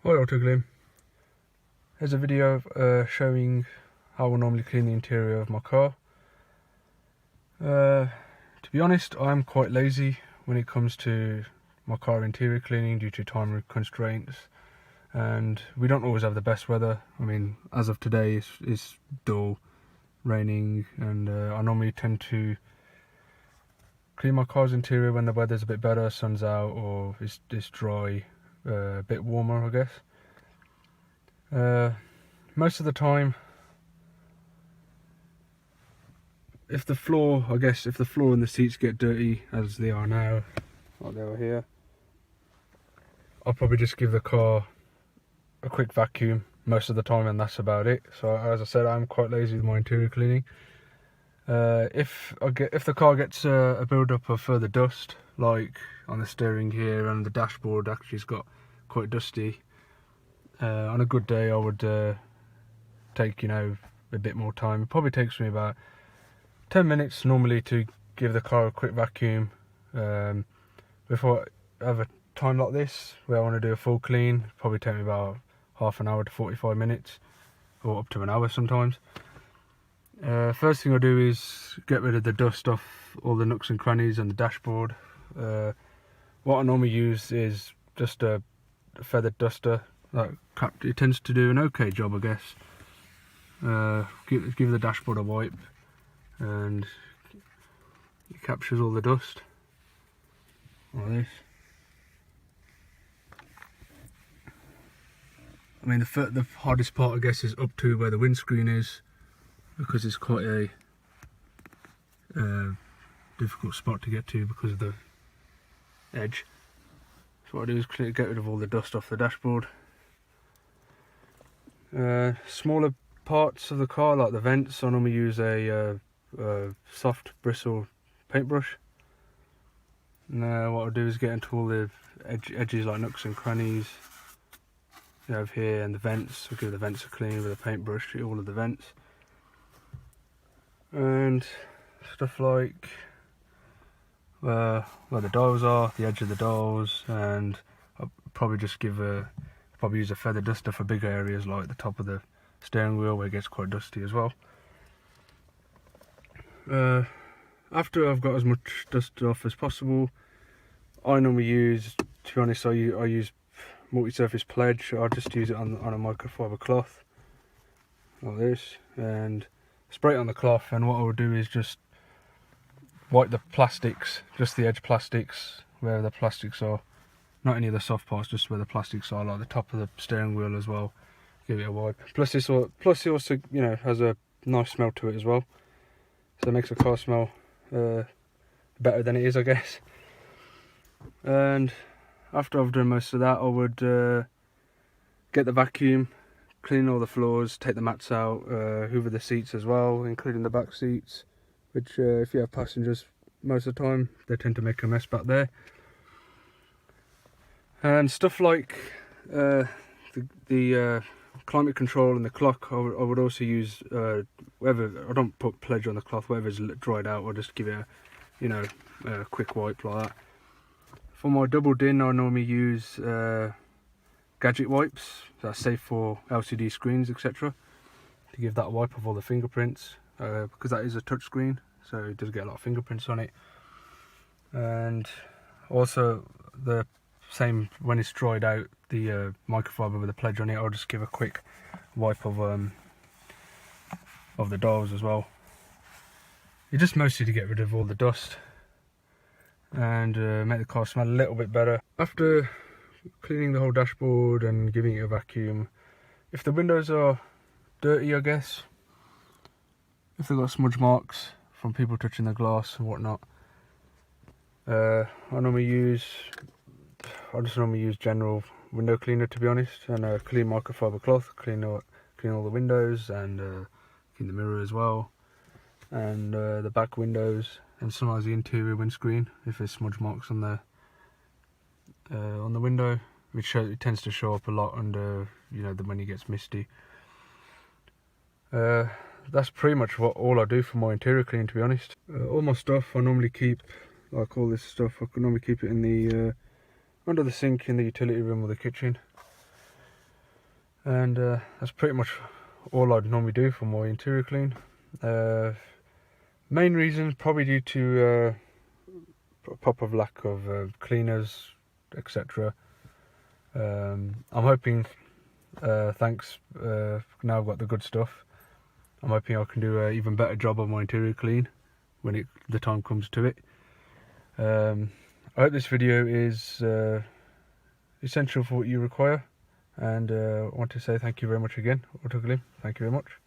Pre-Autoglym. Here's a video showing how I normally clean the interior of my car. To be honest, I'm quite lazy when it comes to my car interior cleaning due to time constraints, and we don't always have the best weather. I mean, as of today it's dull, raining, and I normally tend to clean my car's interior when the weather's a bit better, sun's out, or it's dry, a bit warmer, I guess. Most of the time, if the floor and the seats get dirty, as they are now, like they are here, I'll probably just give the car a quick vacuum most of the time, and that's about it. So as I said, I'm quite lazy with my interior cleaning. If the car gets a build-up of further dust, like on the steering here and the dashboard actually has got quite dusty, on a good day I would take a bit more time. It probably takes me about 10 minutes normally to give the car a quick vacuum. Before I have a time like this where I want to do a full clean, probably take me about half an hour to 45 minutes, or up to an hour sometimes. First thing I do is get rid of the dust off all the nooks and crannies and the dashboard. What I normally use is just a feathered duster. It tends to do an okay job, I guess. Give the dashboard a wipe, and it captures all the dust like this. I mean, the hardest part, I guess, is up to where the windscreen is, because it's quite a difficult spot to get to because of the edge. So what I do is get rid of all the dust off the dashboard. Smaller parts of the car, like the vents, I normally use a soft bristle paintbrush. Now what I'll do is get into all the edges, like nooks and crannies you have here, and the vents. I'll give the vents a clean with a paintbrush, all of the vents. And stuff like where the dials are, the edge of the dials, and I'll probably just use a feather duster for bigger areas like the top of the steering wheel where it gets quite dusty as well. After I've got as much dust off as possible, I normally use, to be honest, I use multi-surface pledge. I'll just use it on a microfiber cloth like this, and spray it on the cloth. And what I will do is just wipe the plastics, just the edge plastics, where the plastics are, not any of the soft parts, just where the plastics are, like the top of the steering wheel as well. Give it a wipe. Plus it also has a nice smell to it as well, so it makes the car smell better than it is, I guess. And after I've done most of that, I would get the vacuum, clean all the floors, take the mats out, hoover the seats as well, including the back seats, which if you have passengers, most of the time they tend to make a mess back there. And stuff like the climate control and the clock, I would also use whatever. I don't put pledge on the cloth. Whatever's dried out, I'll just give it a quick wipe like that. For my double din, I normally use gadget wipes. That's safe for LCD screens, etc. To give that a wipe of all the fingerprints, because that is a touch screen, so it does get a lot of fingerprints on it. And also the same when it's dried out, the microfiber with the pledge on it, I'll just give a quick wipe of the dials as well. It's just mostly to get rid of all the dust and make the car smell a little bit better. After cleaning the whole dashboard and giving it a vacuum, if the windows are dirty, I guess, if they've got smudge marks from people touching the glass and whatnot, I just normally use general window cleaner, to be honest, and a clean microfiber cloth, clean all the windows, and clean the mirror as well, and the back windows, and sometimes the interior windscreen if there's smudge marks on the window, which it tends to show up a lot under when it gets misty. That's pretty much all I do for my interior cleaning, to be honest. All my stuff I normally keep, like all this stuff, I can normally keep it in the under the sink in the utility room or the kitchen. And that's pretty much all I'd normally do for my interior clean. Main reason probably due to a proper lack of cleaners, etc. I'm hoping, thanks, now I've got the good stuff, I'm hoping I can do an even better job on my interior clean when the time comes to it. I hope this video is essential for what you require, and I want to say thank you very much again, Autoglym. Thank you very much.